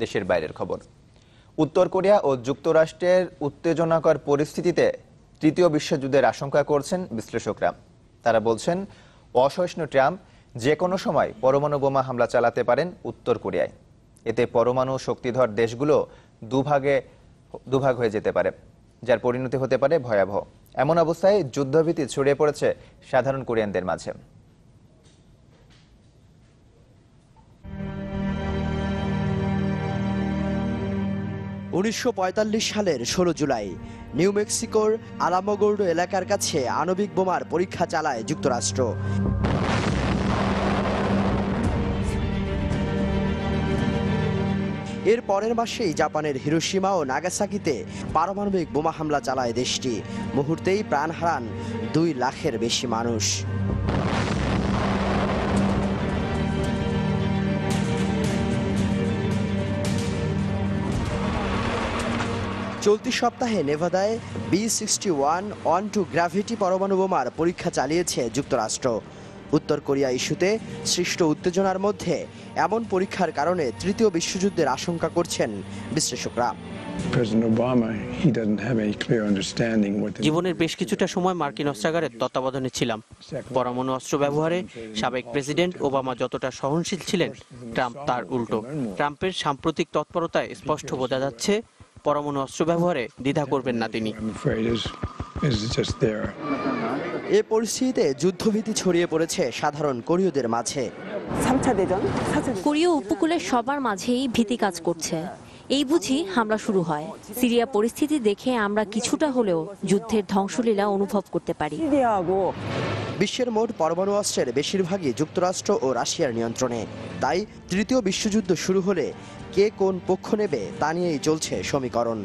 দেশের বাইরের খবর। উত্তর কোরিয়া ও যুক্তরাষ্ট্রের উত্তেজনাকর পরিস্থিতিতে তৃতীয় বিশ্বযুদ্ধের আশঙ্কা করছেন বিশ্লেষকরা। তারা বলছেন, অসহিষ্ণু ট্রাম্প যে কোনো সময় পরমাণু বোমা হামলা চালাতে পারেন উত্তর কোরিয়ায়। এতে পরমাণু শক্তিধর দেশগুলো দুভাগ হয়ে যেতে পারে, যার পরিণতি হতে পারে ভয়াবহ। এমন অবস্থায় যুদ্ধভীতি ছড়িয়ে পড়েছে সাধারণ কোরিয়ানদের মাঝে। 1945 সালের 16 জুলাই নিউ মেক্সিকোর আলামোগোর্ডো এলাকার কাছে আণবিক বোমার পরীক্ষা চালায় যুক্তরাষ্ট্র। এর পরের মাসেই জাপানের হিরোশিমা ও নাগাসাকিতে পারমাণবিক বোমা হামলা চালায় দেশটি। মুহূর্তেই প্রাণ হারান 2 লাখের বেশি মানুষ। চলতি সপ্তাহে নেভাদায় B-61 অন-টু গ্র্যাভিটি পরমাণু বোমার পরীক্ষা চালিয়েছে যুক্তরাষ্ট্র। উত্তর কোরিয়া ইস্যুতে সৃষ্ট উত্তেজনার মধ্যে এমন পরীক্ষার কারণে তৃতীয় বিশ্বযুদ্ধের আশঙ্কা করছেন বিশ্লেষকরা। জীবনের বেশ কিছুটা সময় মার্কিন অস্ত্রাগারের তত্ত্বাবধানে ছিলাম। পরমাণু অস্ত্র ব্যবহারে সাবেক প্রেসিডেন্ট ওবামা যতটা সহনশীল ছিলেন, ট্রাম্প তার উল্টো। ট্রাম্পের সাম্প্রতিক তৎপরতায় স্পষ্ট বোঝা যাচ্ছে পরমাণু অস্ত্র ব্যবহারে দ্বিধা করবেন না তিনি। এ পরিস্থিতিতে যুদ্ধভীতি ছড়িয়ে পড়েছে সাধারণ কোরীয়দের মাঝে। কোরীয় উপকূলের সবার মাঝেই ভীতি কাজ করছে। এই বুঝি হামলা শুরু হয়। সিরিয়া পরিস্থিতি দেখে আমরা কিছুটা হলেও যুদ্ধের ধ্বংসলীলা অনুভব করতে পারি। বিশ্বের মোট পরমাণু অস্ত্রের বেশিরভাগই যুক্তরাষ্ট্র ও রাশিয়ার নিয়ন্ত্রণে। তাই তৃতীয় বিশ্বযুদ্ধ শুরু হলে কে কোন পক্ষ নেবে তা নিয়েই চলছে সমীকরণ।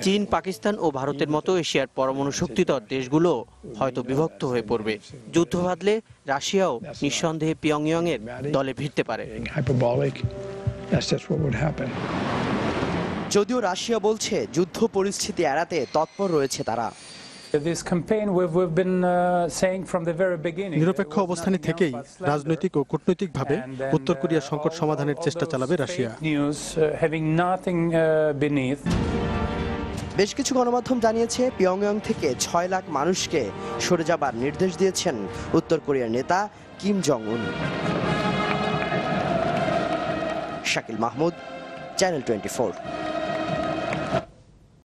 চীন, পাকিস্তান ও ভারতের মতো এশিয়ার পরমাণু শক্তিধর দেশগুলো হয়তো বিভক্ত হয়ে পড়বে। যুদ্ধ বাঁধলে রাশিয়াও নিঃসন্দেহে পিয়ংইয়ং এর দলে ভিড়তে পারে। যদিও রাশিয়া বলছে যুদ্ধ পরিস্থিতি এড়াতে তৎপর রয়েছে তারা। নিরপেক্ষ অবস্থানে থেকেই রাজনৈতিক ও কূটনৈতিকভাবে উত্তর কোরিয়ার সংকট সমাধানের চেষ্টা চালাবে রাশিয়া। বেশ কিছু গণমাধ্যম জানিয়েছে পিয়ংইয়ং থেকে 6 লাখ মানুষকে সরে যাবার নির্দেশ দিয়েছেন উত্তর কোরিয়ার নেতা কিম জং উন। শাকিল মাহমুদ, চ্যানেল 24।